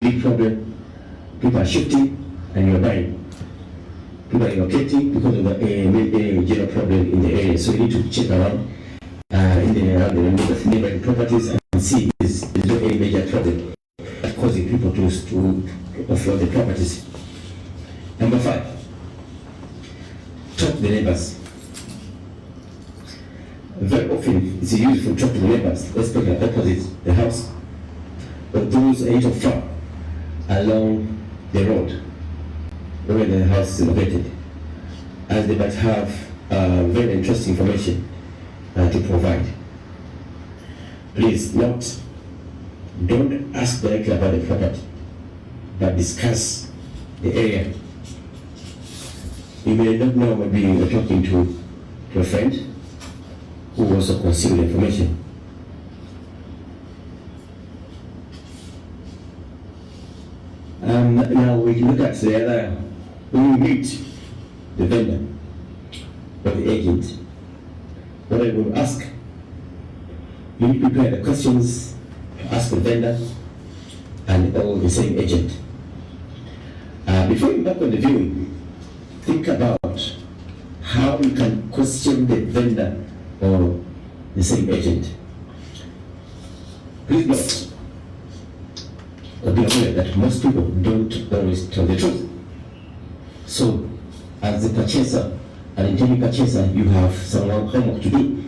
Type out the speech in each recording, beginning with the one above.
big problem. People are shifting and you're buying. People are relocating because of the general problem in the area. So you need to check around in the neighboring properties and see is there any major problem that causing people to offload the properties. Number 5, talk to the neighbors. Very often it's useful to talk to the neighbors, especially opposite the house, or those a little far along the road where the house is located, as they might have very interesting information to provide. Please note, don't ask directly about the property, but discuss the area. You may not know, maybe you're talking to a friend who also concealed information. Now we can look at the other, when we meet the vendor or the agent, what I will ask, you need to prepare the questions to ask the vendor and or the same agent. Before you embark on the viewing, think about how you can question the vendor or the same agent. Please note, or be aware that most people don't always tell the truth. So, as the purchaser, an intending purchaser, you have some homework to do.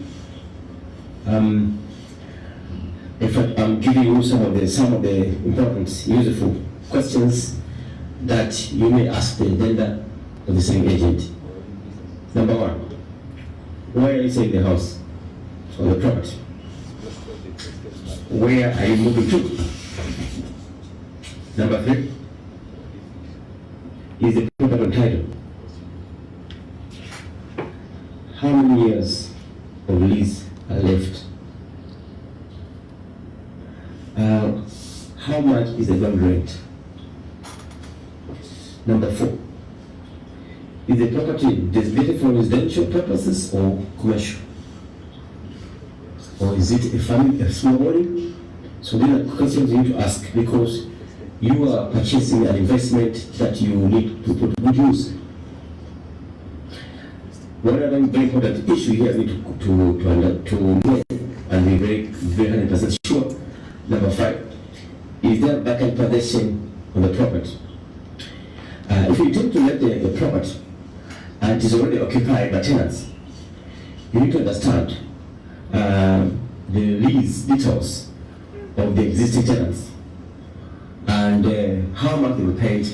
In fact, I'm giving you some of the important, useful questions that you may ask the vendor or the same agent. Number 1, where are you selling the house or the property? Where are you moving to? Number 3, is the property on title? How many years of lease are left? How much is the ground rent? Number 4, is the property designated for residential purposes or commercial? Or is it a small building? So these are questions you need to ask, because you are purchasing an investment that you need to put to good use. One other very important issue here we need to know and be very 100% sure. Number 5, is there vacant possession on the property? If you intend to let the property and it is already occupied by tenants, you need to understand the lease details of the existing tenants and how much they were paid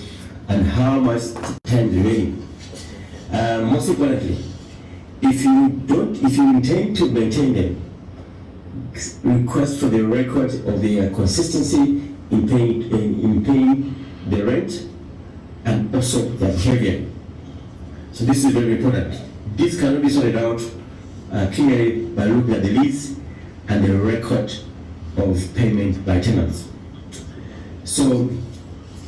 and how much time remaining. Most importantly, if you intend to maintain them, request for the record of their consistency in paying the rent and also their behavior. So this is very important. This cannot be sorted out clearly by looking at the lease and the record of payment by tenants. So,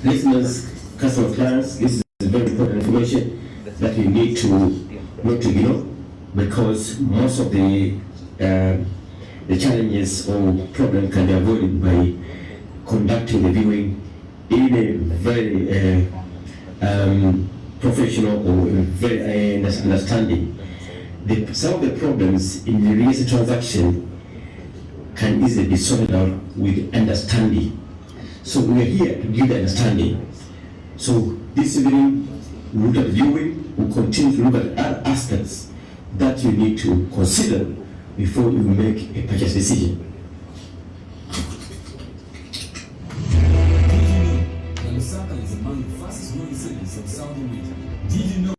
listeners, customers, clients, this is very important information that we need to not to ignore, because most of the challenges or problems can be avoided by conducting the viewing in a very professional or very understanding. Some of the problems in the real estate transaction can easily be sorted out with understanding. So we are here to give the understanding. So this evening, we look at viewing, we'll continue to look at other aspects that you need to consider before you make a purchase decision. Lusaka is among the fastest growing cities of Southern region. Did you know?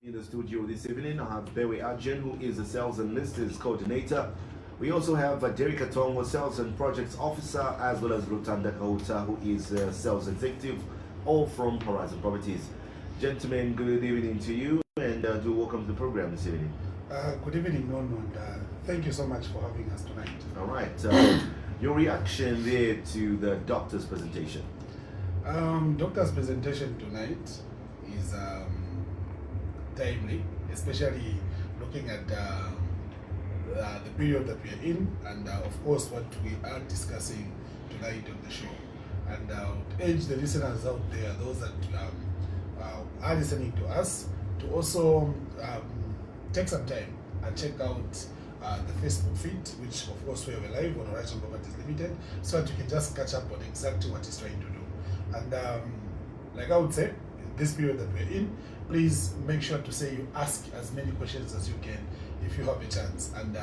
In the studio this evening, I have Bewe Ajen, who is the Sales and Listings Coordinator. We also have Derek Atongo, Sales and Projects Officer, as well as Rutanda Kauta, who is Sales Executive, all from Horizon Properties. Gentlemen, good evening to you, and do welcome to the program this evening. Good evening, Nono, and thank you so much for having us tonight. All right. Your reaction there to the doctor's presentation? Doctor's presentation tonight is timely, especially looking at the period that we are in, and of course what we are discussing tonight on the show. And I would urge the listeners out there, those that are listening to us, to also take some time and check out the Facebook feed, which of course we are live on Horizon Properties Limited, so that you can just catch up on exactly what he's trying to do. And like I would say, in this period that we're in, please make sure to say you ask as many questions as you can if you have a chance. And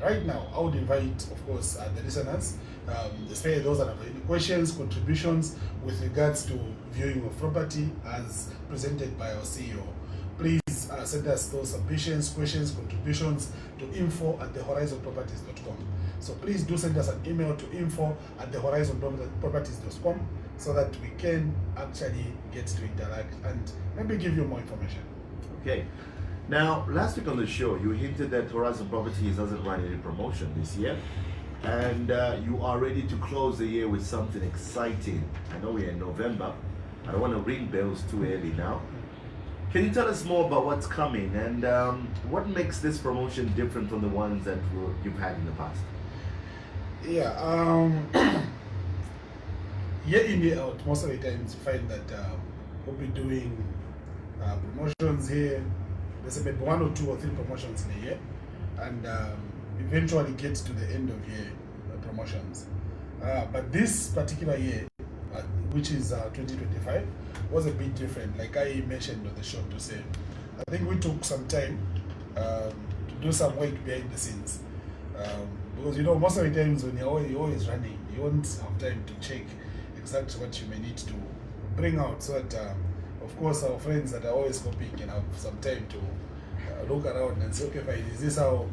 right now, I would invite, of course, the listeners, especially those that have any questions, contributions with regards to viewing of property as presented by our CEO. Please send us those submissions, questions, contributions to info@thehorizonproperties.com. So please do send us an email to info@thehorizonproperties.com so that we can actually get to interact and maybe give you more information. Okay. Now, last week on the show, you hinted that Horizon Properties doesn't run any promotion this year, and you are ready to close the year with something exciting. I know we're in November. I don't want to ring bells too early now. Can you tell us more about what's coming, and what makes this promotion different from the ones that you've had in the past? Yeah, year in, year out, most of the times you find that we'll be doing promotions here. There's maybe 1 or 2 or 3 promotions in a year, and eventually get to the end of year promotions. But this particular year, which is 2025, was a bit different. Like I mentioned on the show, to say, I think we took some time to do some work behind the scenes, because you know most of the times when you're always running, you won't have time to check exactly what you may need to bring out, so that of course our friends that are always copying can have some time to look around and say, okay, fine, is this how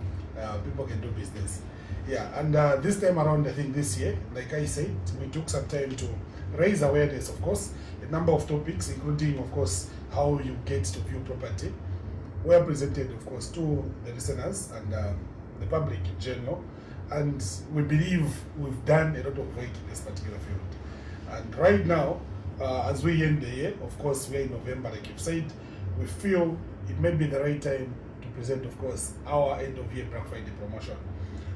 people can do business? Yeah, and this time around, I think this year, like I said, we took some time to raise awareness, of course, a number of topics, including, of course, how you get to view property, were presented, of course, to the listeners and the public in general. And we believe we've done a lot of work in this particular field. And right now, as we end the year, of course, we're in November, like you've said, we feel it may be the right time to present, of course, our end of year Black Friday promotion.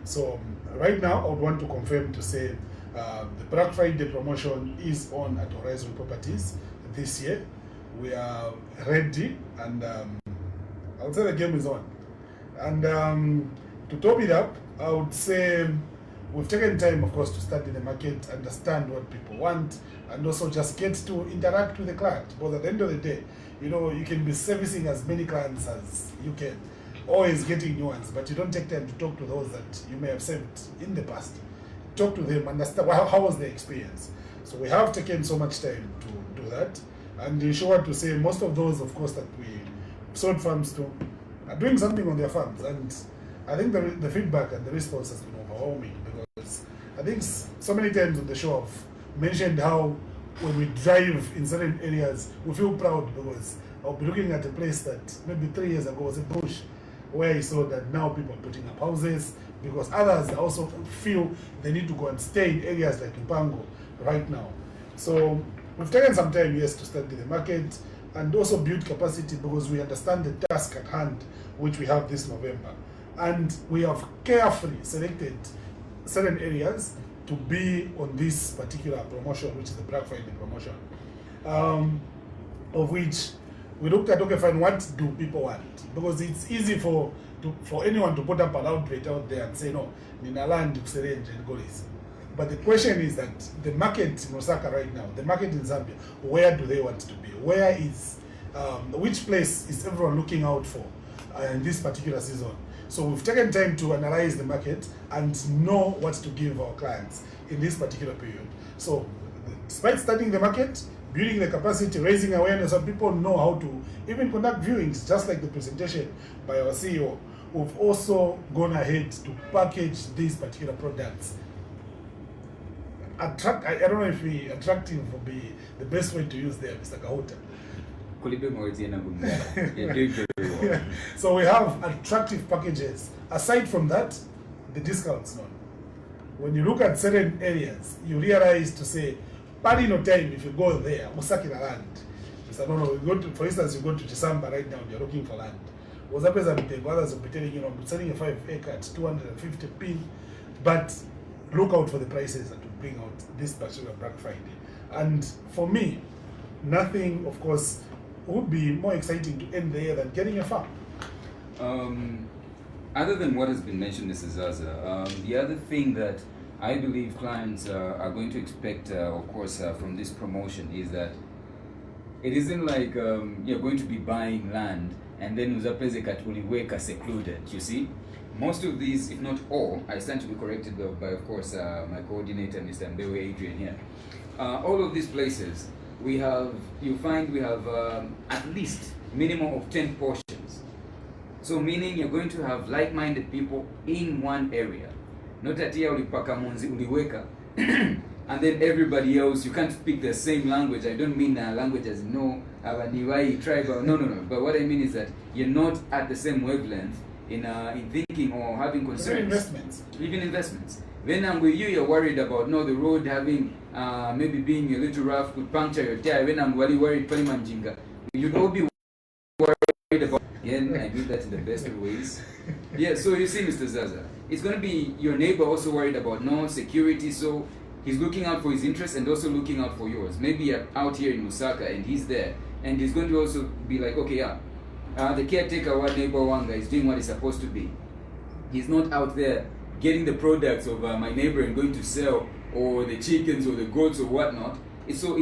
So right now, I would want to confirm to say the Black Friday promotion is on at Horizon Properties this year. We are ready, and I would say the game is on. And to top it up, I would say we've taken time, of course, to study the market, understand what people want, and also just get to interact with the client. Because at the end of the day, you know, you can be servicing as many clients as you can, always getting new ones, but you don't take time to talk to those that you may have served in the past. Talk to them, understand how was their experience. So we have taken so much time to do that, and sure to say most of those, of course, that we sold farms to are doing something on their farms, and I think the feedback and the response has been overwhelming, because I think so many times on the show I've mentioned how when we drive in certain areas, we feel proud, because I'll be looking at a place that maybe 3 years ago was a bush, where I saw that now people are putting up houses, because others also feel they need to go and stay in areas like Mpango right now. So we've taken some time, yes, to study the market and also build capacity, because we understand the task at hand, which we have this November. And we have carefully selected certain areas to be on this particular promotion, which is the Black Friday promotion, of which we looked at, okay, fine, what do people want? Because it's easy for anyone to put up an outlet out there and say, no, Nina land, Kuserenje, and Goris. But the question is that the market in Osaka right now, the market in Zambia, where do they want to be? Where is, which place is everyone looking out for in this particular season? So we've taken time to analyze the market and know what to give our clients in this particular period. So despite studying the market, building the capacity, raising awareness, so people know how to even conduct viewings, just like the presentation by our CEO. We've also gone ahead to package these particular products. I don't know if attractive would be the best way to use there, Mr. Kahota. You're doing very well. So we have attractive packages. Aside from that, the discounts none. When you look at certain areas, you realize to say, party no time if you go there, Musakina land. Mr. No, we go to, for instance, you go to Chisamba right now, you're looking for land. Was up as others will be telling you, I'm selling a 5 acre at 250 pin, but look out for the prices that will bring out this particular Black Friday. And for me, nothing, of course, would be more exciting to end the year than getting a farm. Other than what has been mentioned, Mrs. Zaza, the other thing that I believe clients are going to expect, of course, from this promotion is that it isn't like you're going to be buying land and then uzapeze katuliweka secluded, you see? Most of these, if not all, I stand to be corrected by of course, my coordinator, Mr. Mbewe Adrian here. All of these places, you find we have at least minimum of 10 portions. So meaning you're going to have like-minded people in one area. Not that here ulipaka munzi uliweka and then everybody else, you can't speak the same language. I don't mean language as no, Abaniwai, tribal, no. But what I mean is that you're not at the same wavelength in thinking or having concerns. Even investments. When I'm with you, you're worried about the road having maybe being a little rough, could puncture your tire. When I'm really worried, Palimanjinga, you'd all be worried about. Again, I do that in the best of ways. Yeah, so you see, Mr. Zaza, it's going to be your neighbor also worried about security, so he's looking out for his interests and also looking out for yours. Maybe you're out here in Lusaka and he's there, and he's going to also be like, okay, the caretaker, what neighbor Wanga is doing what he's supposed to be. He's not out there getting the products of my neighbor and going to sell, or the chickens or the goats or whatnot. So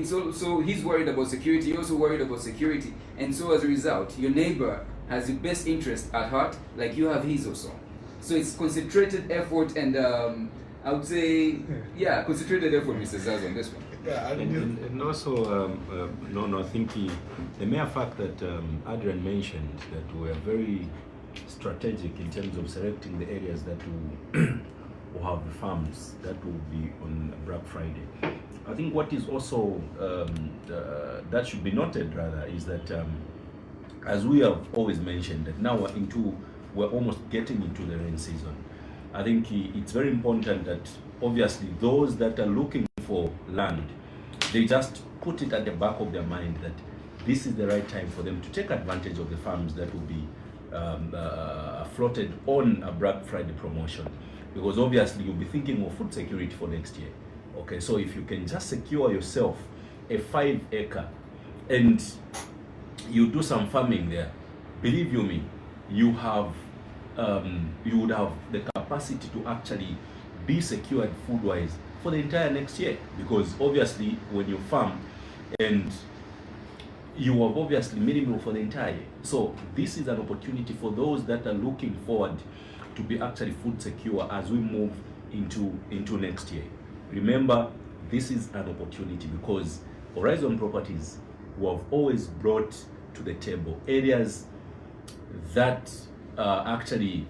he's worried about security, you're also worried about security, and so as a result, your neighbor has the best interest at heart, like you have his also. So it's concentrated effort, and I would say, concentrated effort, Mr. Zaza, on this one. Yeah, and also, I think the mere fact that Adrian mentioned that we are very strategic in terms of selecting the areas that will have the farms that will be on Black Friday. I think what is also that should be noted rather is that as we have always mentioned, that now we're almost getting into the rain season. I think it's very important that obviously those that are looking for land, they just put it at the back of their mind that this is the right time for them to take advantage of the farms that will be floated on a Black Friday promotion, because obviously you'll be thinking of food security for next year. Okay, so if you can just secure yourself a 5 acre and you do some farming there, believe you me, you would have the capacity to actually be secured food-wise for the entire next year, because obviously when you farm and you have obviously minimal for the entire year. So this is an opportunity for those that are looking forward to be actually food secure as we move into next year. Remember, this is an opportunity because Horizon Properties have always brought to the table areas that actually,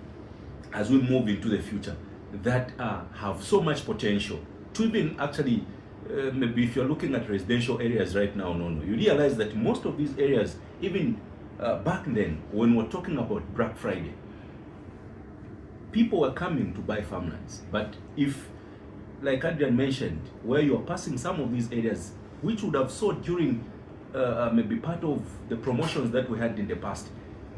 as we move into the future, that have so much potential to even actually, maybe if you're looking at residential areas right now, you realize that most of these areas, even back then, when we're talking about Black Friday, people were coming to buy farmlands. But if, like Adrian mentioned, where you're passing some of these areas, which would have sold during maybe part of the promotions that we had in the past,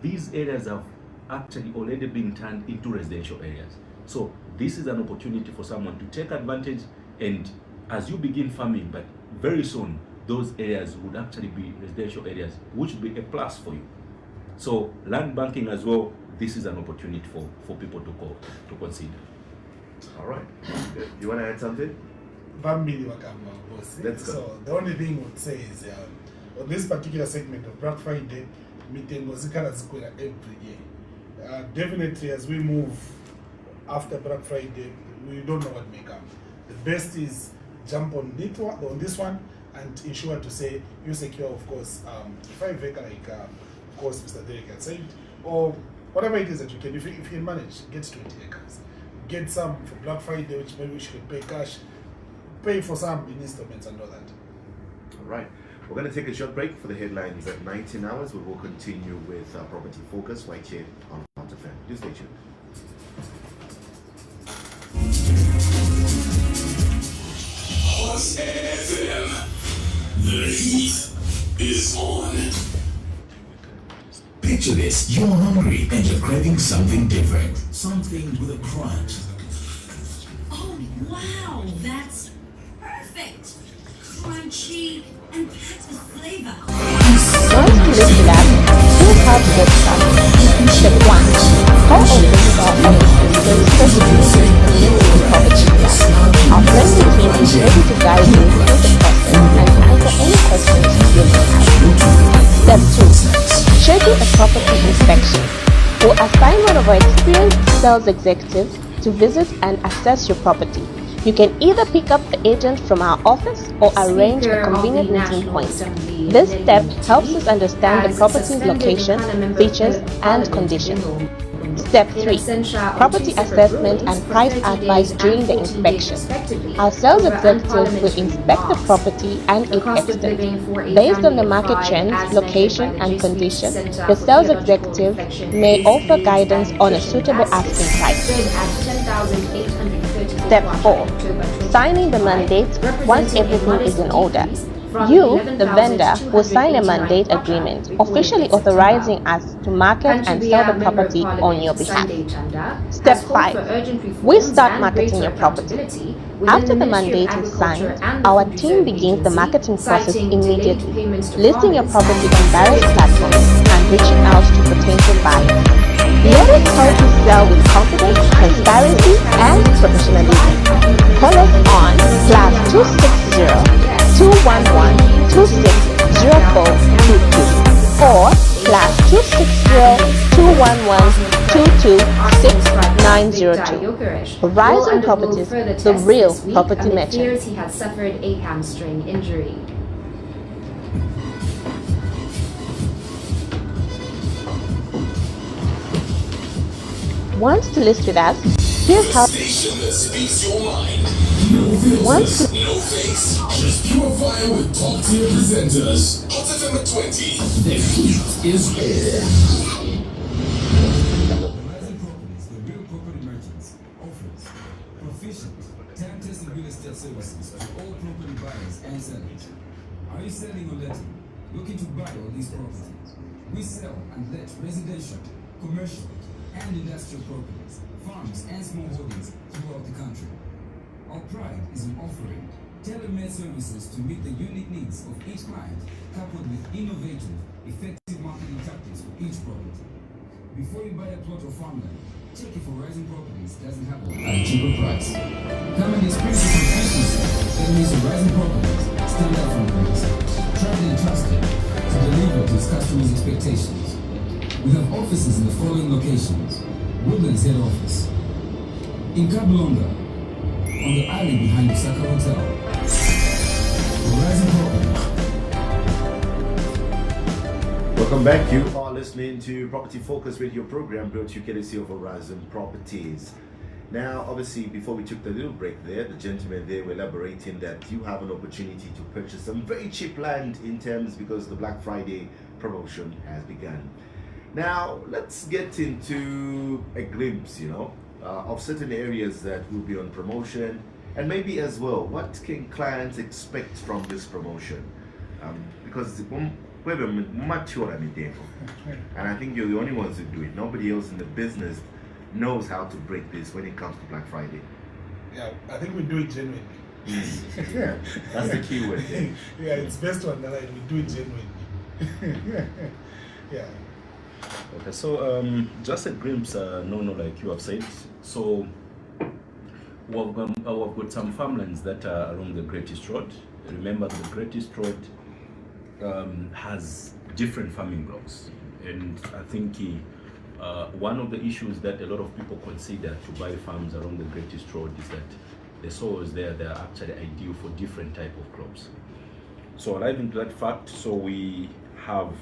these areas have actually already been turned into residential areas. So this is an opportunity for someone to take advantage, and as you begin farming, but very soon those areas would actually be residential areas, which would be a plus for you. So land banking as well, this is an opportunity for people to consider. All right. You want to add something? Let's go. So the only thing I would say is on this particular segment of Black Friday, mitengo zikala zikwela every year. Definitely as we move after Black Friday, we don't know what may come. The best is jump on this one and ensure to say you secure, of course, 5 acre, like of course Mr. Derek had said, or whatever it is that you can. If you can manage, get 20 acres, get some for Black Friday, which maybe we should pay cash, pay for some in installments and all that. All right. We're going to take a short break for the headlines at 19 hours. We will continue with Property Focus right here on Hot FM. Please stay tuned. Hot FM. The heat is on. Picture this, you're hungry and you're craving something different. Something with a crunch. Oh wow, that's perfect. Crunchy and packed with flavor. Once you list it up, here's how to get started. Step 1. Call or visit our offices to register to use the property plan. Our friendly team is ready to guide you through the process and answer any questions you may have. Step 2. Schedule a property inspection. We'll assign one of our experienced sales executives to visit and assess your property. You can either pick up the agent from our office or arrange a convenient meeting point. This step helps us understand the property's location, features, and condition. Step 3. Property assessment and price advice during the inspection. Our sales executives will inspect the property and its extent. Based on the market trends, location, and condition, the sales executive may offer guidance on a suitable asking price. Step 4. Signing the mandate once everything is in order. You, the vendor, will sign a mandate agreement, officially authorizing us to market and sell the property on your behalf. Step 5. We start marketing your property. After the mandate is signed, our team begins the marketing process immediately, listing your property on various platforms and reaching out to potential buyers. Let us help you sell with confidence, transparency, and professionalism. Call us on +260 211 260422 or +260 211 226 Horizon Properties, the real property merchant. He had suffered a hamstring injury. Wants to list with us? Here's how. Station that speaks your mind. No filters, no face, just pure fire with top tier presenters. Hot FM at 20. The heat is here. Horizon Properties, the real property merchants, offers proficient, time-tested real estate services to all property buyers and sellers. Are you selling or letting? Looking to buy or lease properties? We sell and let residential, commercial, and industrial properties, farms, and small holdings throughout the country. Our pride is in offering tailor-made services to meet the unique needs of each client, coupled with innovative, effective marketing tactics for each property. Before you buy a plot or farmland, check if Horizon Properties doesn't have one at a cheaper price. Come and experience the efficiency that makes Horizon Properties stand out from the rest. Trusted and trusted to deliver to its customers' expectations. We have offices in the following locations: Woodlands Head Office, in Kablonga, on the alley behind the Saka Hotel. Horizon Properties. Welcome back. You are listening to Property Focus Radio program brought to you courtesy of Horizon Properties. Now, obviously, before we took the little break there, the gentlemen there were elaborating that you have an opportunity to purchase some very cheap land in terms because the Black Friday promotion has begun. Now, let's get into a glimpse, of certain areas that will be on promotion, and maybe as well, what can clients expect from this promotion? Because and I think you're the only ones who do it. Nobody else in the business knows how to break this when it comes to Black Friday. Yeah, I think we do it genuinely. Yeah, that's the key word there. Yeah, it's best to underline, we do it genuinely. Yeah. Okay, so just a glimpse, like you have said. So we've got some farmlands that are along the Great East Road. Remember, the Great East Road has different farming blocks, and I think one of the issues that a lot of people consider to buy farms along the Great East Road is that the soils there, they are actually ideal for different type of crops. And I think one of the issues that a lot of people consider to buy farms along the Great East Road is that the soils there, they are actually ideal for different type of crops. And I think one of the issues that a lot of people consider to buy farms along the Great East Road is that the soils there, they are actually ideal for different type of crops. So arriving to that fact, so we have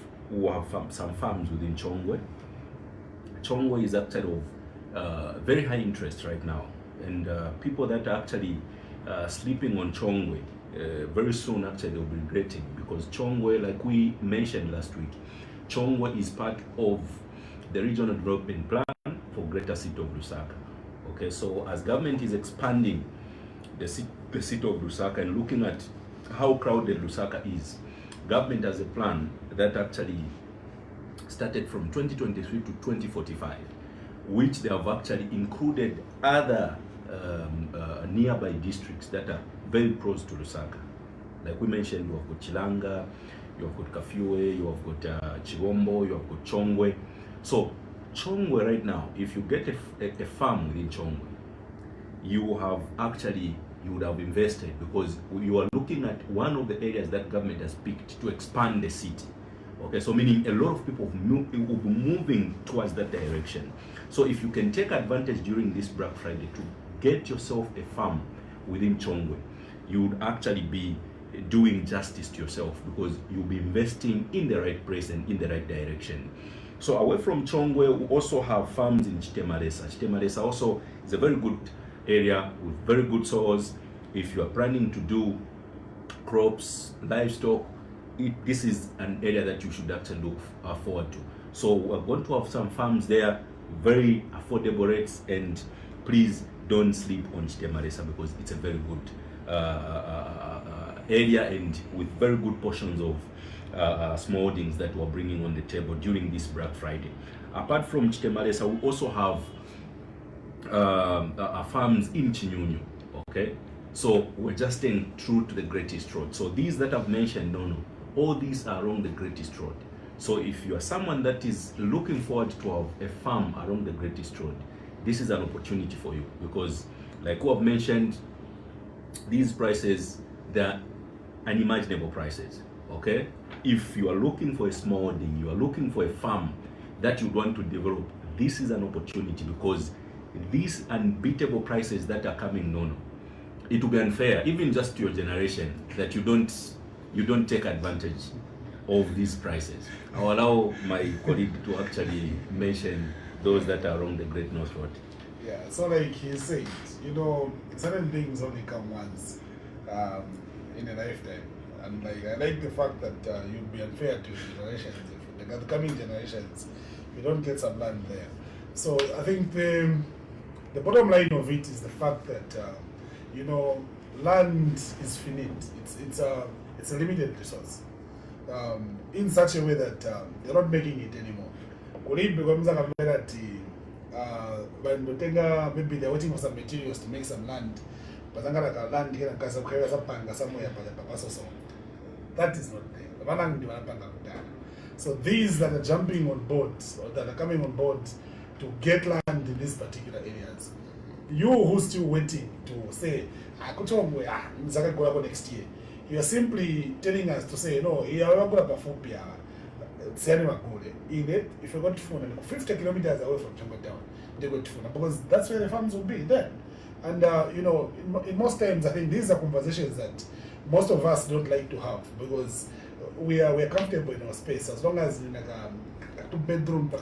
some farms within Chongwe. Chongwe is actually of very high interest right now, and people that are actually sleeping on Chongwe very soon actually they'll be regretting, because Chongwe, like we mentioned last week, Chongwe is part of the regional development plan for Greater City of Lusaka. Okay, so as government is expanding the city of Lusaka and looking at how crowded Lusaka is, government has a plan that actually started from 2023 to 2045, which they have actually included other nearby districts that are very close to Lusaka. Like we mentioned, you have got Chilanga, you have got Kafue, you have got Chirombo, you have got Chongwe. So Chongwe right now, if you get a farm within Chongwe, you would have invested, because you are looking at one of the areas that government has picked to expand the city. Okay, so meaning a lot of people will be moving towards that direction. So if you can take advantage during this Black Friday to get yourself a farm within Chongwe, you would actually be doing justice to yourself, because you'll be investing in the right place and in the right direction. So away from Chongwe, we also have farms in Chitemalesa. Chitemalesa also is a very good area with very good soils. If you are planning to do crops, livestock, this is an area that you should actually look forward to. So we're going to have some farms there, very affordable rates, and please don't sleep on Chitemalesa, because it's a very good area and with very good portions of small holdings that we're bringing on the table during this Black Friday. Apart from Chitemalesa, we also have farms in Chinyunyu. Okay, so we're just staying true to the Greatest Road. So these that I've mentioned, all these are along the Greatest Road. So if you are someone that is looking forward to have a farm along the Greatest Road, this is an opportunity for you, because like we have mentioned, these prices, they're unimaginable prices. Okay, if you are looking for a small holding, you are looking for a farm that you want to develop, this is an opportunity, because these unbeatable prices that are coming, it will be unfair, even just to your generation, that you don't take advantage of these prices. I'll allow my colleague to actually mention those that are along the Great North Road. Yeah, so like he said, certain things only come once in a lifetime. And like I like the fact that you'll be unfair to generations, if the coming generations, you don't get some land there. So I think the bottom line of it is the fact that land is finite. It's a limited resource. In such a way that they're not making it anymore. Maybe they're waiting for some materials to make some land. But land here that is not there. So these that are jumping on board, or that are coming on board to get land in these particular areas, you who's still waiting to say, next year, you are simply telling us to say, no, if you're going to phone 50 kilometers away from Chongwe town, they're going to phone, because that's where the farms will be then. And in most times, I think these are conversations that most of us don't like to have, because we're comfortable in our space, as long as in like a 2-bedroom, 2 I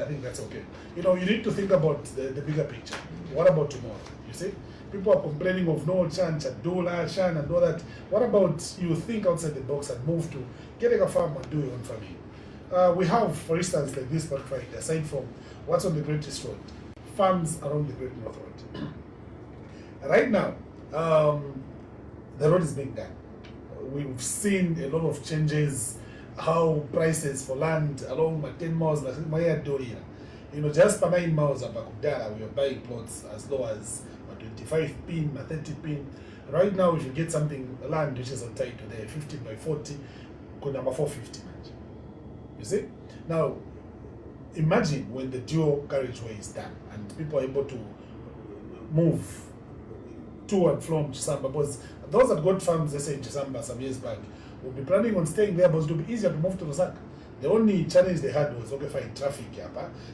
think that's okay. You need to think about the bigger picture. What about tomorrow? You see, people are complaining of no chance at dollar, chan, and all that. What about you think outside the box and move to getting a farm and do your own farming? We have, for instance, like this Black Friday, aside from what's on the Greatest Road, farms around the Great North Road. Right now, the road is being done. We've seen a lot of changes, how prices for land along 10 miles, like Maya Doria, just per 9 miles of Bakudara, we are buying plots as low as 25 pin, 30 pin. Right now, if you get something, land which is on title there, 50 by 40, could number 450. You see? Now, imagine when the dual carriageway is done and people are able to move to and from Chisamba, because those that got farms, they say in Chisamba some years back, will be planning on staying there, but it will be easier to move to Lusaka. The only challenge they had was, okay, fine, traffic,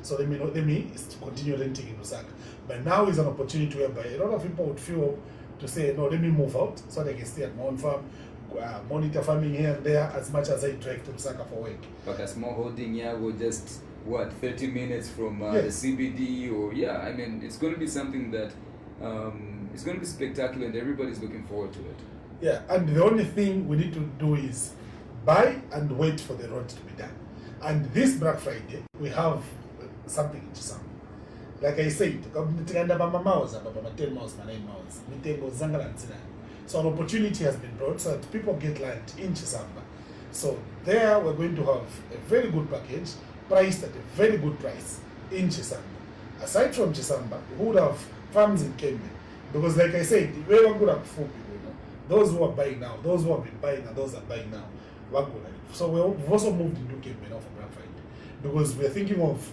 so they may continue renting in Lusaka. But now is an opportunity whereby a lot of people would feel to say, no, let me move out so they can stay at my own farm, monitor farming here and there as much as I drive to Lusaka for work. But a small holding here will just, 30 minutes from Yes. the CBD, or I mean, it's going to be something that it's going to be spectacular, and everybody's looking forward to it. Yeah, and the only thing we need to do is buy and wait for the road to be done. And this Black Friday, we have something in Chisamba. Like I said, so an opportunity has been brought so that people get land in Chisamba. So there we're going to have a very good package priced at a very good price in Chisamba. Aside from Chisamba, we would have farms in Kembe. Because like I said, we were good at 4 people. Those who are buying now, those who have been buying and those are buying now, we're good at it. So we've also moved into Kembe now for Black Friday. Because we're thinking of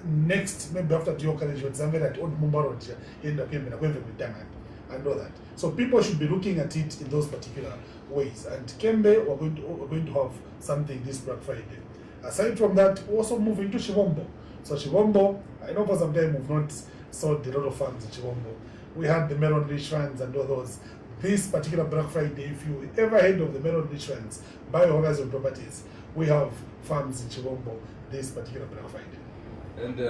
next, maybe after Dio College, somewhere at Old Mumba Road, end up Kembe, with Tamad, and all that. So people should be looking at it in those particular ways. And Kembe, we're going to have something this Black Friday. Aside from that, we also move into Shivombo. So Shivombo, I know for some time we've not sold a lot of farms in Shivombo. We had the Melon Rich Funds and all those. This particular Black Friday, if you ever heard of the Melon Rich Funds, buy Horizon Properties. We have farms in Chivombo this particular Black Friday. And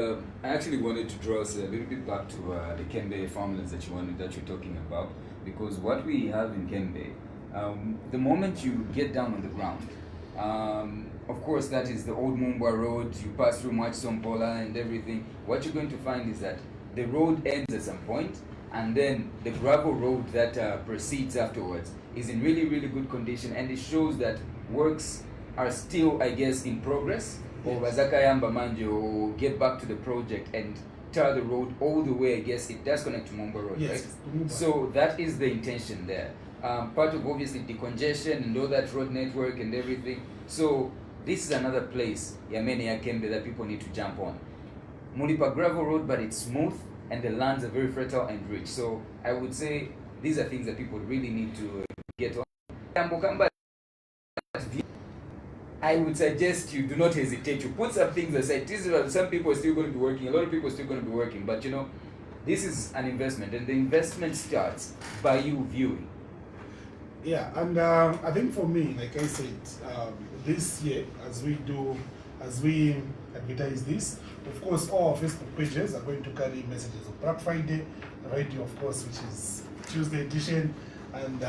I actually wanted to draw us a little bit back to the Kembe farmlands that you're talking about, because what we have in Kembe, the moment you get down on the ground, of course that is the old Mumba Road, you pass through Mwachsompola and everything. What you're going to find is that the road ends at some point, and then the gravel road that proceeds afterwards is in really, really good condition, and it shows that works are still, I guess, in progress. Or Bazakayamba Manjo get back to the project and tar the road all the way. I guess it does connect to Mumba Road, Yes, right? Mumba. So that is the intention there. Part of obviously decongestion and all that road network and everything. So this is another place, Yamene Yakembe, that people need to jump on. Mulipa gravel road, but it's smooth and the lands are very fertile and rich. So I would say these are things that people really need to get on. I would suggest you do not hesitate. You put some things aside. Some people are still going to be working. A lot of people are still going to be working. But this is an investment, and the investment starts by you viewing. Yeah, and I think for me, like I said, this year, as we advertise this, of course, all our Facebook pages are going to carry messages of Black Friday, radio, of course, which is Tuesday edition, and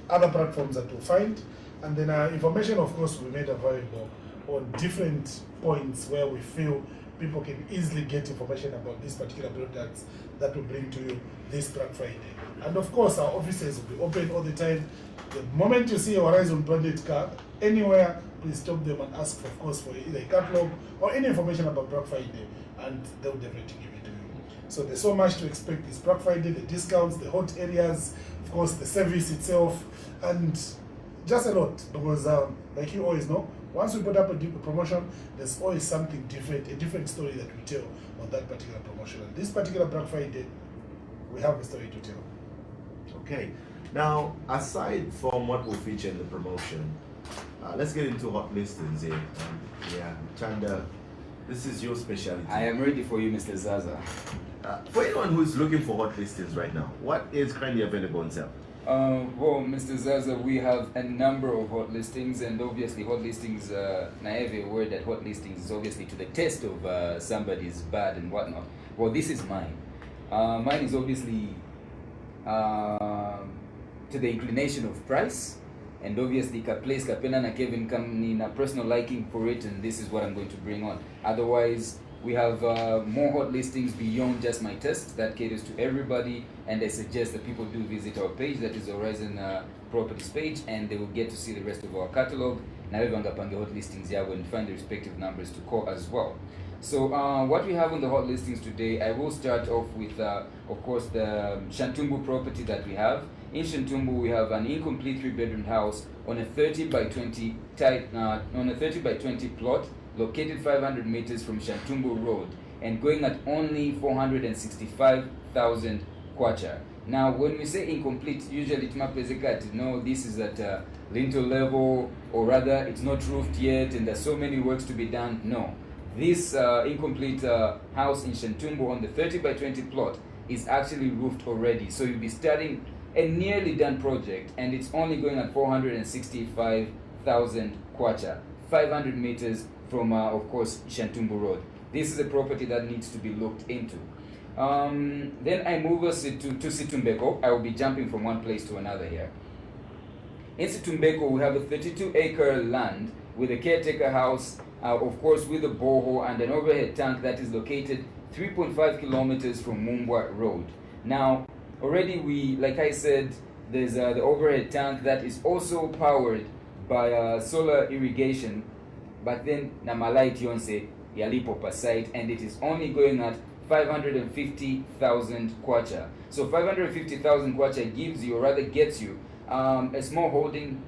other platforms that you'll find. And then information, of course, will be made available on different points where we feel people can easily get information about these particular products that we bring to you this Black Friday. And of course, our offices will be open all the time. The moment you see a Horizon branded car anywhere, please stop them and ask, of course, for either a catalog or any information about Black Friday, and they'll definitely give it to you. So there's so much to expect this Black Friday: the discounts, the hot areas, of course, the service itself, and just a lot, because like you always know, once we put up a promotion, there's always something different, a different story that we tell on that particular promotion. And this particular Black Friday, we have a story to tell. Okay. Now, aside from what will feature in the promotion, let's get into hot listings here. Chanda, this is your specialty. I am ready for you, Mr. Zaza. For anyone who's looking for hot listings right now, what is currently available on sale? Well, Mr. Zaza, we have a number of hot listings, and obviously hot listings, naive word that hot listings is obviously to the test of somebody's bad and whatnot. Well, this is mine. Mine is obviously to the inclination of price, and obviously place Kapena na Kevin come in a personal liking for it, and this is what I'm going to bring on. Otherwise, we have more hot listings beyond just my test that caters to everybody, and I suggest that people do visit our page, that is Horizon Properties page, and they will get to see the rest of our catalog. Now we're going to hot listings here and find the respective numbers to call as well. So what we have on the hot listings today, I will start off with, of course, the Shantumbu property that we have. In Shantumbu, we have an incomplete 3-bedroom house on a 30 by 20 plot, located 500 meters from Shantumbu Road, and going at only 465,000 kwacha. Now, when we say incomplete, usually this is at lintel level, or rather, it's not roofed yet, and there's so many works to be done. No, this incomplete house in Shantumbu on the 30 by 20 plot is actually roofed already. So you'll be starting a nearly done project, and it's only going at 465,000 kwacha, 500 meters from, of course, Shantumbu Road. This is a property that needs to be looked into. Then I move us to Situmbeko. I will be jumping from one place to another here. In Situmbeko, we have a 32-acre land with a caretaker house, of course, with a borehole and an overhead tank that is located 3.5 kilometers from Mumbwa Road. Now, already like I said, there's the overhead tank that is also powered by solar irrigation, but then Namalai Tionse Yalipo per site, and it is only going at 550,000 kwacha. So 550,000 kwacha gives you, or rather gets you, a small holding.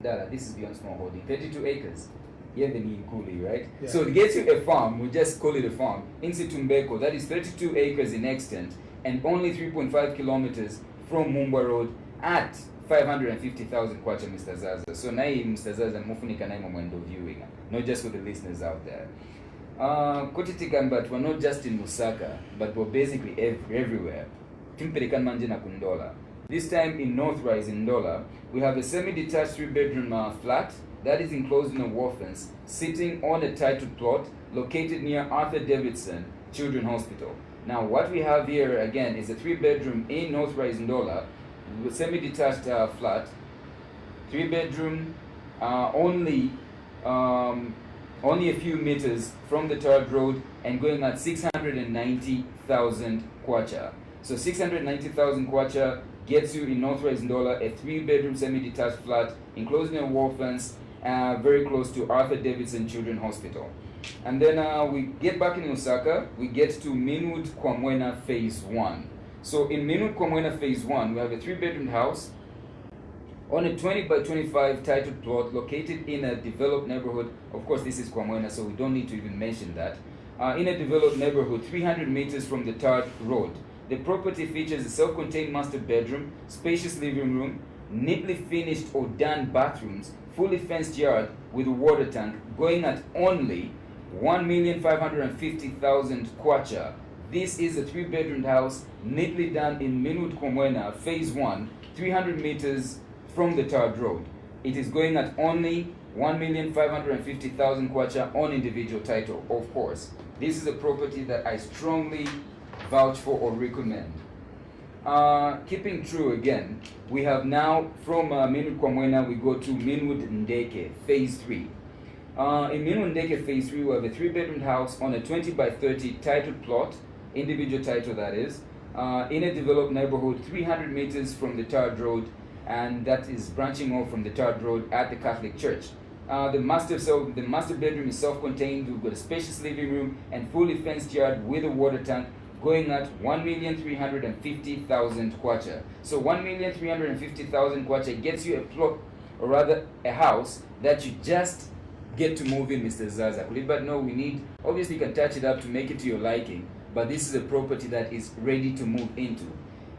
This is beyond small holding, 32 acres. Yeah, the Kuli, right? Yeah. So it gets you a farm, we just call it a farm, in Situmbeko, that is 32 acres in extent, and only 3.5 kilometers from Mumbwa Road at 550,000 kwacha, Mr. Zaza. So now, Mr. Zaza, mufunika na mwendo viewing, not just for the listeners out there. Kotitikamba, we're not just in Lusaka, but we're basically everywhere. Timpelikan manje na Kundola. This time in Northrise in Ndola, we have a semi-detached 3-bedroom flat that is enclosed in a wall fence, sitting on a titled plot located near Arthur Davidson Children's Hospital. Now, what we have here again is a 3-bedroom in Northrise in Ndola, semi-detached flat, 3-bedroom, only a few meters from the tarred road, and going at 690,000 kwacha. So 690,000 kwacha gets you in Northrise Ndola a 3-bedroom semi-detached flat enclosed in a wall fence, very close to Arthur Davidson Children's Hospital. And then we get back in Osaka, we get to Minwood Kwamwena Phase 1. So in Minwood Kwamwena Phase 1, we have a 3-bedroom house on a 20 by 25 titled plot located in a developed neighborhood. Of course, this is Kwamwena, so we don't need to even mention that. In a developed neighborhood, 300 meters from the tarred road. The property features a self-contained master bedroom, spacious living room, neatly finished or done bathrooms, fully fenced yard with a water tank, going at only 1,550,000 kwacha. This is a 3-bedroom house, neatly done in Minwood Kwamwena, Phase 1, 300 meters from the tarred road. It is going at only 1,550,000 kwacha on individual title, of course. This is a property that I strongly vouch for or recommend. Keeping true again, we have now from Minwood Kwamwena, we go to Minwood Ndeke, Phase 3. In Minwood Ndeke Phase 3, we have a 3-bedroom house on a 20 by 30 titled plot, individual title that is, in a developed neighborhood 300 meters from the tarred road, and that is branching off from the tarred road at the Catholic Church. The master bedroom is self-contained. We've got a spacious living room and fully fenced yard with a water tank, going at 1,350,000 kwacha. So 1,350,000 kwacha gets you a plot, or rather a house, that you just get to move in, Mr. Zaza. But no, we need, obviously you can touch it up to make it to your liking, but this is a property that is ready to move into.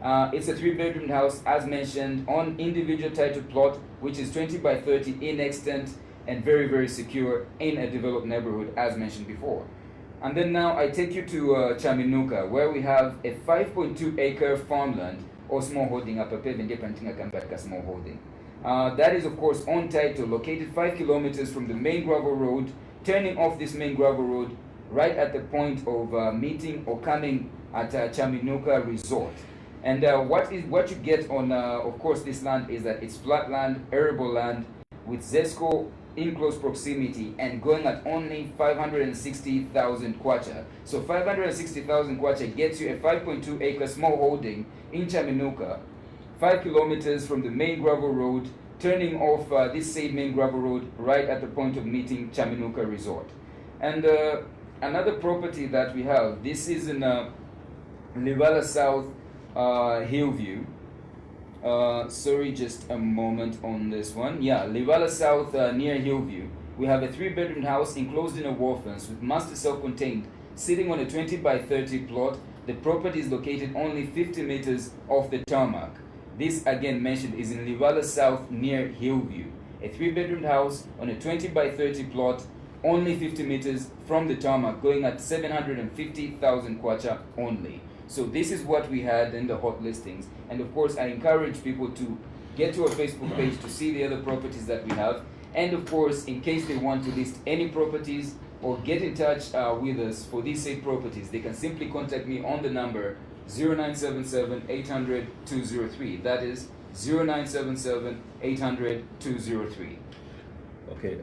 It's a 3-bedroom house, as mentioned, on individual title plot, which is 20 by 30 in extent and very, very secure in a developed neighborhood, as mentioned before. And then now I take you to Chaminuka, where we have a 5.2 acre farmland or small holding, small holding. That is, of course, on title, located 5 kilometers from the main gravel road, turning off this main gravel road right at the point of meeting or coming at Chaminuka Resort. And what you get on, of course, this land is that it's flat land, arable land, with ZESCO in close proximity and going at only 560,000 kwacha. So 560,000 kwacha gets you a 5.2 acre small holding in Chaminuka, 5 kilometers from the main gravel road, turning off this same main gravel road right at the point of meeting Chaminuka Resort. And another property that we have, this is in Livala South, Hillview. Sorry, just a moment on this one. Yeah, Livala South near Hillview. We have a 3-bedroom house enclosed in a wall fence with master self-contained, sitting on a 20 by 30 plot. The property is located only 50 meters off the tarmac. This, again mentioned, is in Livala South near Hillview. A 3-bedroom house on a 20 by 30 plot, only 50 meters from the tarmac, going at 750,000 kwacha only. So this is what we had in the hot listings. And of course, I encourage people to get to our Facebook page to see the other properties that we have. And of course, in case they want to list any properties or get in touch with us for these said properties, they can simply contact me on the number 0977 800 203. That is 0977 800 203. Okay.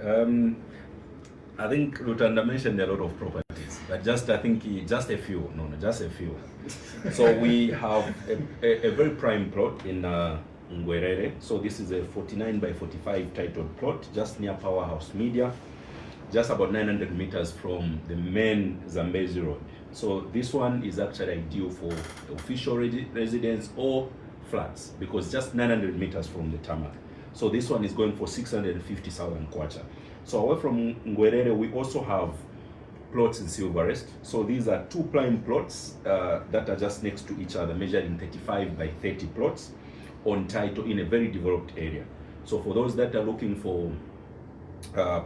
I think Lutanda mentioned a lot of properties, but just a few. Just a few. So we have a very prime plot in Ngwerere. So this is a 49 by 45 titled plot just near Powerhouse Media, just about 900 meters from the main Zambezi Road. So this one is actually ideal for official residence or flats because just 900 meters from the tarmac. So this one is going for 650,000 kwacha. So away from Ngwerere, we also have plots in Silverest. So these are two prime plots that are just next to each other, measured in 35 by 30 plots on title in a very developed area. So for those that are looking for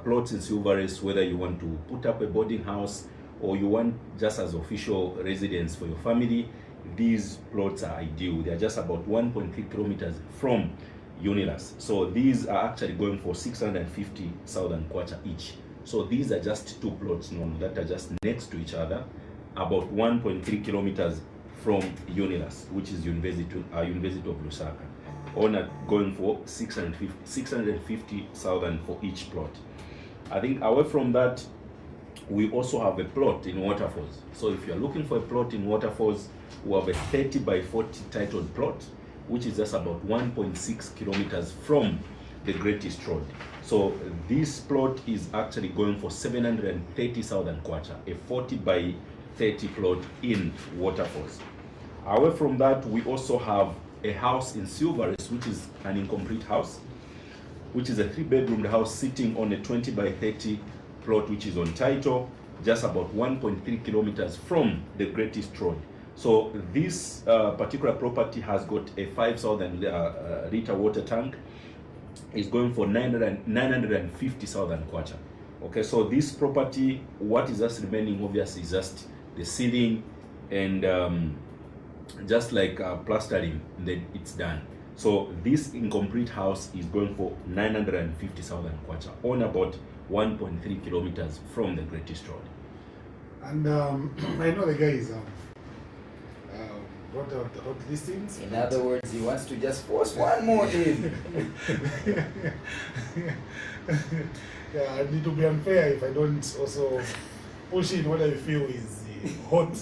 plots in Silverest, whether you want to put up a boarding house or you want just as official residence for your family, these plots are ideal. They are just about 1.3 kilometers from Unilas. So these are actually going for 650,000 kwacha each. So these are just two plots that are just next to each other, about 1.3 kilometers from Unilas, which is University of Lusaka. Owner going for 650,000 for each plot. I think away from that, we also have a plot in Waterfalls. So if you're looking for a plot in Waterfalls, we have a 30 by 40 titled plot, which is just about 1.6 kilometers from the Great East Road. So this plot is actually going for 730,000 kwacha, a 40 by 30 plot in Waterfalls. Away from that, we also have a house in Silverest, which is an incomplete house, which is a 3-bedroom house sitting on a 20 by 30 plot, which is on title, just about 1.3 kilometers from the Great East Road. So this particular property has got a 5,000 liter water tank. It's going for 950,000 kwacha. Okay, so this property, what is just remaining obviously is just the ceiling and just like plastering, then it's done. So this incomplete house is going for 950,000 kwacha on about 1.3 kilometers from the Great East Road. And I know the guys brought out the hot listings. In other words, he wants to just force one more in. Yeah, I need to be unfair if I don't also push in what I feel is hot.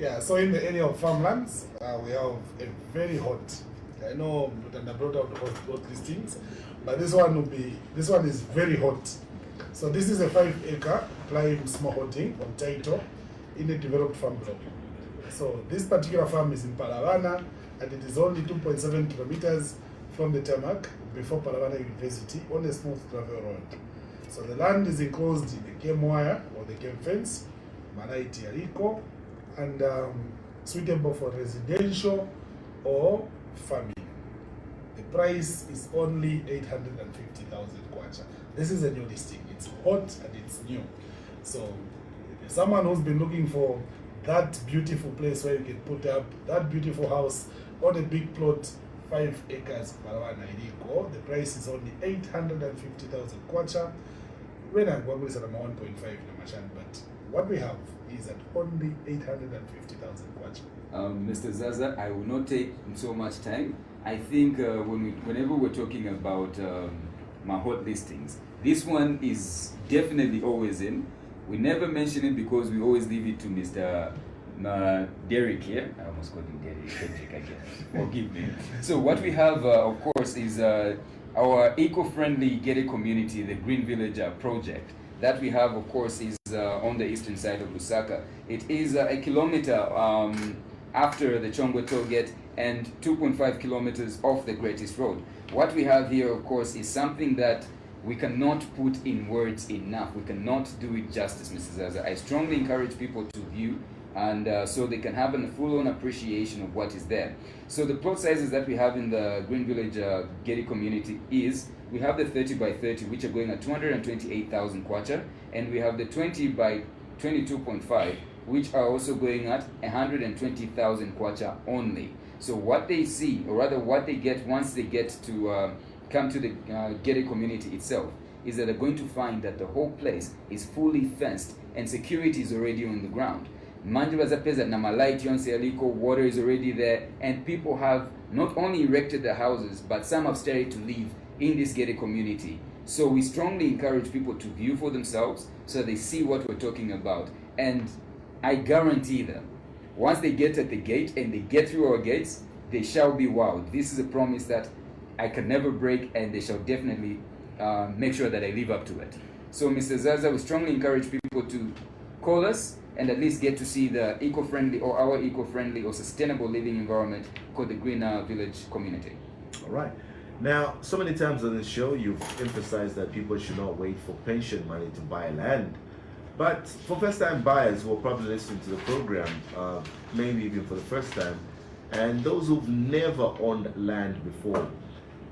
Yeah, so in the area of farmlands, we have a very hot. I know Lutanda brought out the hot listings, but this one is very hot. So this is a 5-acre prime smallholding on title in a developed farm block. So this particular farm is in Palavana, and it is only 2.7 kilometers from the tarmac before Palavana University on a smooth gravel road. So the land is enclosed in the game wire or the game fence, Manaiti Ariko, and suitable for residential or farming. The price is only 850,000 kwacha. This is a new listing. It's hot and it's new. So someone who's been looking for that beautiful place where you can put up that beautiful house on a big plot, 5 acres, Palavana Iriko, the price is only 850,000 kwacha. When I'm going with 1.5, but what we have is at only 850,000 kwacha. Mr. Zaza, I will not take so much time. I think whenever we're talking about my hot listings, this one is definitely always in. We never mention it because we always leave it to Mr. Derek here. I almost called him Derek. Forgive me. So what we have, of course, is our eco-friendly gated community, the Green Village project. That we have, of course, is on the eastern side of Lusaka. It is a kilometer after the Chongwe toll gate and 2.5 kilometers off the Great East Road. What we have here, of course, is something that we cannot put in words enough. We cannot do it justice, Mrs. Zaza. I strongly encourage people to view and so they can have a full-on appreciation of what is there. So the plot sizes that we have in the Green Village gated community is, we have the 30 by 30, which are going at 228,000 kwacha, and we have the 20 by 22.5, which are also going at 120,000 kwacha only. So what they see, or rather what they get once they get to come to the Gede community itself, is that they're going to find that the whole place is fully fenced and security is already on the ground. Manje bazapeza na malight yonse yaliko, water is already there, and people have not only erected their houses, but some have started to live in this Gede community. So we strongly encourage people to view for themselves so they see what we're talking about. And I guarantee them, once they get at the gate and they get through our gates, they shall be wowed. This is a promise that I can never break, and they shall definitely make sure that I live up to it. So Mr. Zaza, we strongly encourage people to call us and at least get to see the eco-friendly or our eco-friendly or sustainable living environment called the Green Village community. All right. Now, so many times on the show, you've emphasized that people should not wait for pension money to buy land. But for first-time buyers who are probably listening to the program, maybe even for the first time, and those who've never owned land before,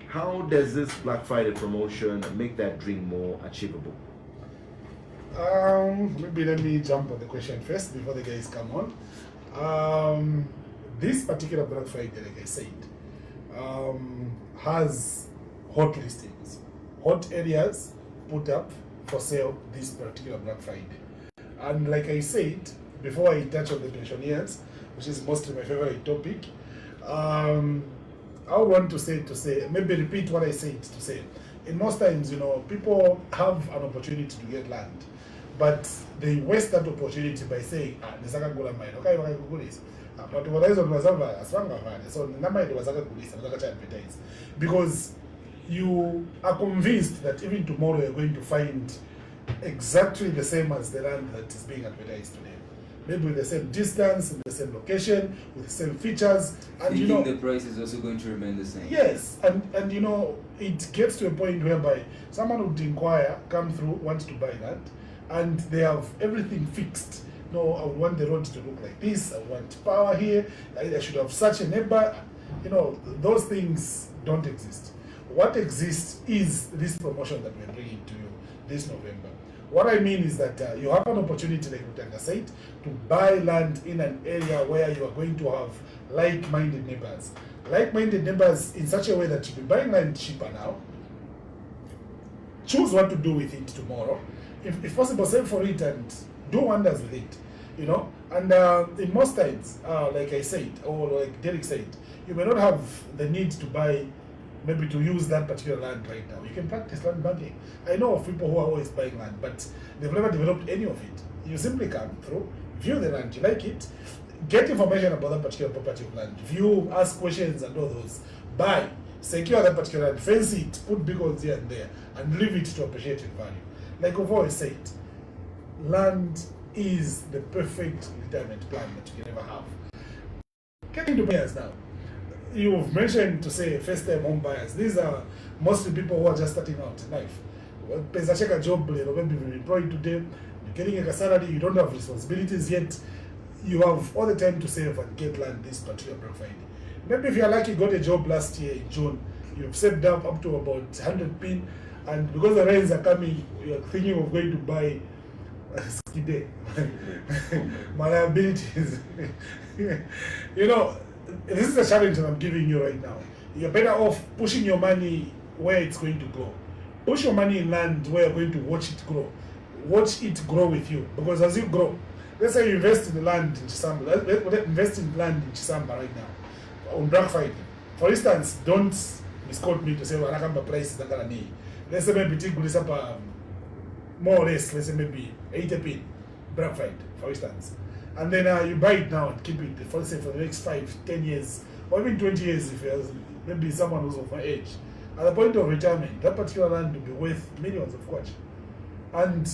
how does this Black Friday promotion make that dream more achievable? Maybe let me jump on the question first before the guys come on. This particular Black Friday, like I said, has hot listings, hot areas put up for sale this particular Black Friday. And like I said, before I touch on the pensioners, which is mostly my favorite topic, I want to say, maybe repeat what I said to say. In most times, people have an opportunity to get land, but they waste that opportunity by saying, because you are convinced that even tomorrow you're going to find exactly the same as the land that is being advertised today. Maybe with the same distance, in the same location, with the same features, and the price is also going to remain the same. Yes, and it gets to a point whereby someone would inquire, come through, wants to buy land, and they have everything fixed. No, I want the road to look like this, I want power here, I should have such a neighbor. Those things don't exist. What exists is this promotion that we're bringing to you this November. What I mean is that you have an opportunity, like Rutanga said, to buy land in an area where you are going to have like-minded neighbors. Like-minded neighbors in such a way that you'll be buying land cheaper now. Choose what to do with it tomorrow. If possible, save for it and do wonders with it. And in most times, like I said, or like Derek said, you may not have the need to buy, maybe to use that particular land right now. You can practice land banking. I know of people who are always buying land, but they've never developed any of it. You simply come through, view the land, you like it, get information about that particular property of land, view, ask questions and all those, buy, secure that particular land, fence it, put beacons here and there, and leave it to appreciate its value. Like I've always said, land is the perfect retirement plan that you can ever have. Getting to buyers now. You've mentioned to say first-time home buyers. These are mostly people who are just starting out in life. Pesa check a job, maybe you're employed today, you're getting a salary, you don't have responsibilities yet. You have all the time to save and get land this particular Black Friday. Maybe if you're lucky, you got a job last year in June, you've saved up to about 100 pin, and because the rains are coming, you're thinking of going to buy skide. My liabilities. This is a challenge that I'm giving you right now. You're better off pushing your money where it's going to grow. Push your money in land where you're going to watch it grow. Watch it grow with you. Because as you grow, let's say you invest in the land in Chisamba. Let's invest in land in Chisamba right now on Black Friday. For instance, don't misquote me to say, well, I can't buy prices. Let's say maybe take more or less, let's say maybe 80 pin Black Friday, for instance. And then you buy it now and keep it, for the next 5, 10 years, or even 20 years if you're maybe someone who's of my age. At the point of retirement, that particular land will be worth millions of kwacha. And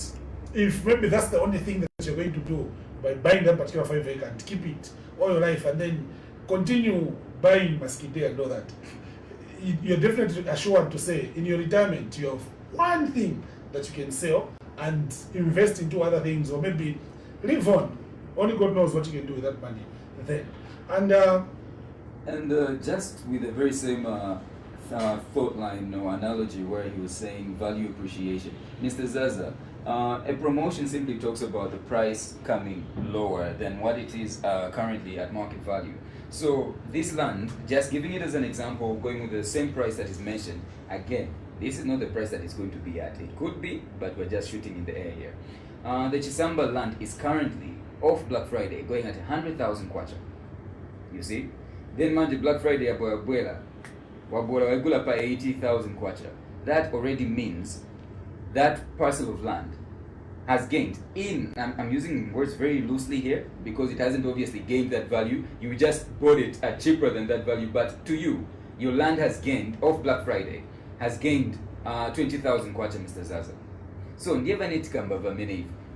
if maybe that's the only thing that you're going to do by buying that particular 5 acre and keep it all your life and then continue buying Maskide and all that, you're definitely assured to say in your retirement you have one thing that you can sell and invest into other things, or maybe live on. Only God knows what you can do with that money then. And just with the very same thought line or analogy where he was saying value appreciation, Mr. Zaza, A promotion simply talks about the price coming lower than what it is currently at market value. So this land, just giving it as an example, going with the same price that is mentioned, again, this is not the price that it's going to be at. It could be, but we're just shooting in the air here. The Chisamba land is currently off Black Friday, going at 100,000 kwacha. You see? Then manje Black Friday ya Wabuela waigula pa 80,000 kwacha. That already means that parcel of land has gained in, I'm using words very loosely here because it hasn't obviously gained that value. You just bought it at cheaper than that value, but to you, your land has gained, off Black Friday, has gained 20,000 kwacha, Mr. Zaza. So,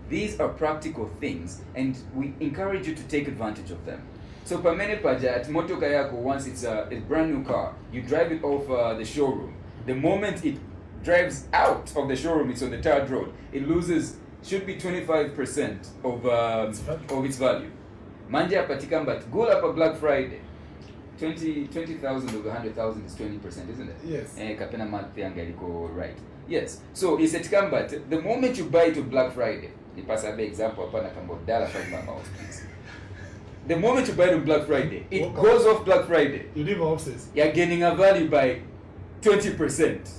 these are practical things and we encourage you to take advantage of them. So, pamene paja at motoka yako, once it's a brand new car, you drive it off the showroom. The moment it drives out of the showroom, it's on the tarred road, it loses, should be 25% of its value. Manja patikam, but go up a Black Friday. 20,000 over 100,000 is 20%, isn't it? Yes. Kapena math yangaliko right. Yes. So it's a but the moment you buy it on Black Friday, the pasabe example upana kambo dollar five mama please. The moment you buy it on Black Friday, it goes off Black Friday. You leave offices. You're gaining a value by 20%.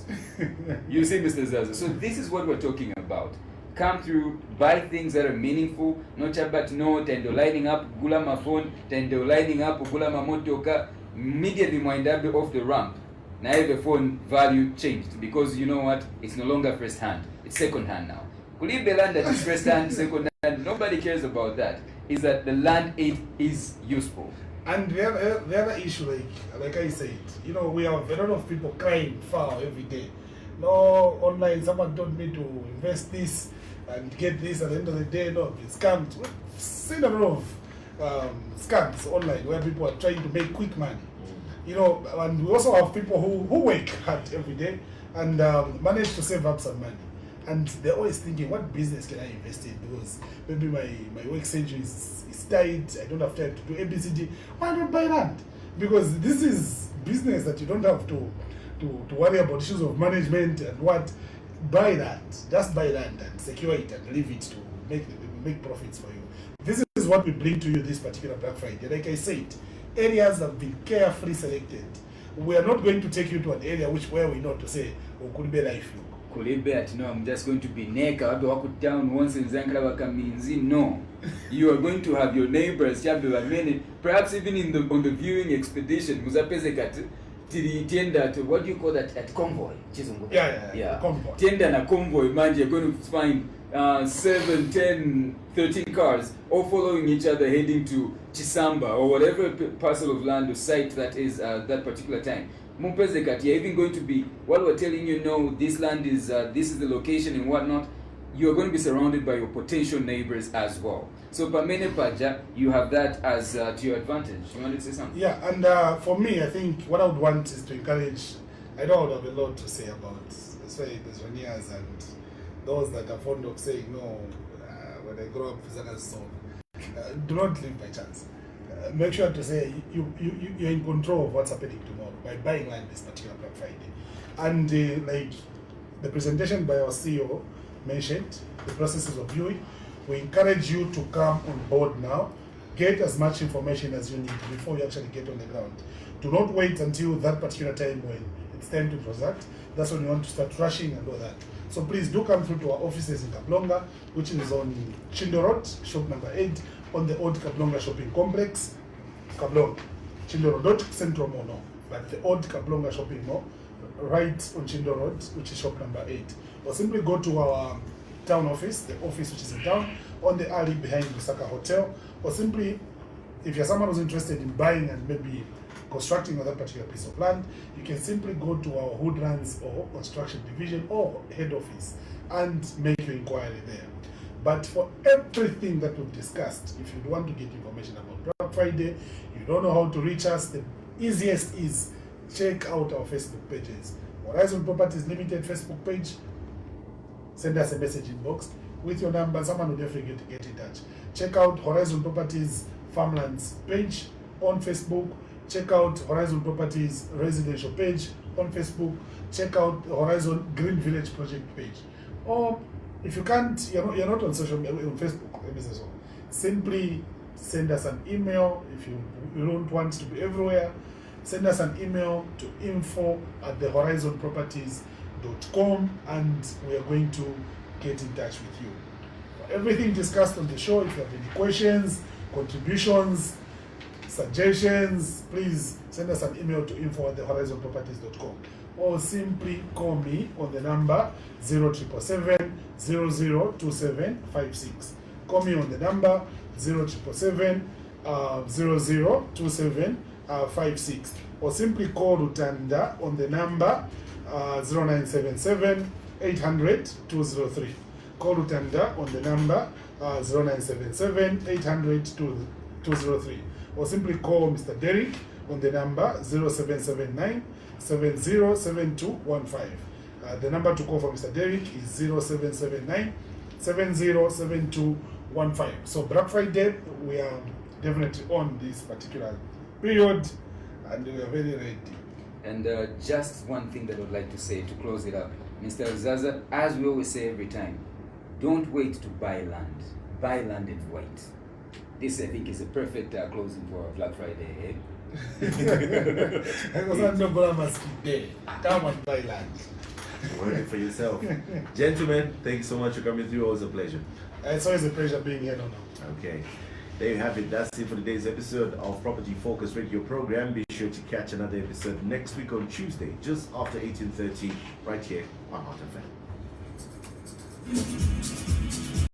You see, Mr. Zaza. So this is what we're talking about. Come through, buy things that are meaningful, not about no, tendo lining up, gula ma phone, tendo lining up, gula ma motoka, immediately wind up off the ramp. Now the phone value changed because you know what? It's no longer first hand, it's second hand now. Leave the land that is first hand, second hand, nobody cares about that. Is that the land aid is useful. And the other issue, like I said, you know, we have a lot of people crying foul every day. No, online, someone told me to invest this and get this at the end of the day. No, it's scams. We've seen a lot of scams online where people are trying to make quick money. You know, and we also have people who work hard every day and manage to save up some money. And they're always thinking, what business can I invest in? Because maybe my work schedule is tight, I don't have time to do ABCD. Why not buy land? Because this is business that you don't have to worry about issues of management and what. Buy that. Just buy land and secure it and leave it to make profits for you. This is what we bring to you this particular Black Friday. Like I said, areas have been carefully selected. We are not going to take you to an area where we know to say, oh, could be life. Kulibet, no, I'm just going to be naked. I'll walk down once in Zankara Wakaminzi. No. You are going to have your neighbors, perhaps even on the viewing expedition. Tienda to what do you call that at convoy? Yeah. Convoy. Tienda na convoy, man, you're going to find 7, 10, 13 cars all following each other heading to Chisamba or whatever parcel of land or site that is that particular time. Mumpezekati, you're even going to be, while we're telling you, no, this land is, this is the location and whatnot, you're going to be surrounded by your potential neighbors as well. So, Pamene Paja, you have that as to your advantage. You want to say something? Yeah, and for me, I think what I would want is to encourage, I know I would have a lot to say about, especially pensioners and those that are fond of saying, no, when I grow up, so do not live by chance. Make sure to say you're in control of what's happening tomorrow by buying land this particular Black Friday. And like the presentation by our CEO mentioned, the processes of viewing, we encourage you to come on board now. Get as much information as you need before you actually get on the ground. Do not wait until that particular time when it's time to transact. That's when you want to start rushing and all that. So please do come through to our offices in Kablonga, which is on Chindo Road, shop number 8, on the old Kablonga shopping complex, Kablonga. Chindo Road, not Central Mall, no, but the old Kablonga shopping mall, right on Chindo Road, which is shop number 8. Or simply go to our town office, the office which is in town, on the alley behind Lusaka Hotel, or simply, if you're someone who's interested in buying and maybe constructing on that particular piece of land, you can simply go to our Hoodlands or construction division or head office and make your inquiry there. But for everything that we've discussed, if you want to get information about Black Friday, you don't know how to reach us, the easiest is check out our Facebook pages. Horizon Properties Limited Facebook page, send us a message inbox with your number, someone will definitely get in touch. Check out Horizon Properties Farmlands page on Facebook. Check out Horizon Properties residential page on Facebook. Check out Horizon Green Village project page. Or if you can't, you're not on social media, on Facebook, let me say so. Simply send us an email. If you don't want to be everywhere, send us an email to info@thehorizonproperties.com, and we are going to get in touch with you. For everything discussed on the show, if you have any questions, contributions, suggestions, please send us an email to info@thehorizonproperties.com, or simply call me on the number 0777 002756. Call me on the number 0777 002756, or simply call Rutanda on the number 0977 800 203. Call Rutanda on the number 0977 800 203, or simply call Mr. Derek on the number 0779 707215. The number to call for Mr. Derek is 0779 707215. So Black Friday, we are definitely on this particular period, and we are very ready. And just one thing that I would like to say to close it up, Mr. Zaza, as we always say every time, don't wait to buy land. Buy land and wait. This, I think, is a perfect closing for Black Friday. Eh? Work it for yourself. Gentlemen, thank you so much for coming through. Always a pleasure. It's always a pleasure being here, Nono. Okay. There you have it. That's it for today's episode of Property Focus Radio program. Be sure to catch another episode next week on Tuesday, just after 18:30, right here on Hot FM.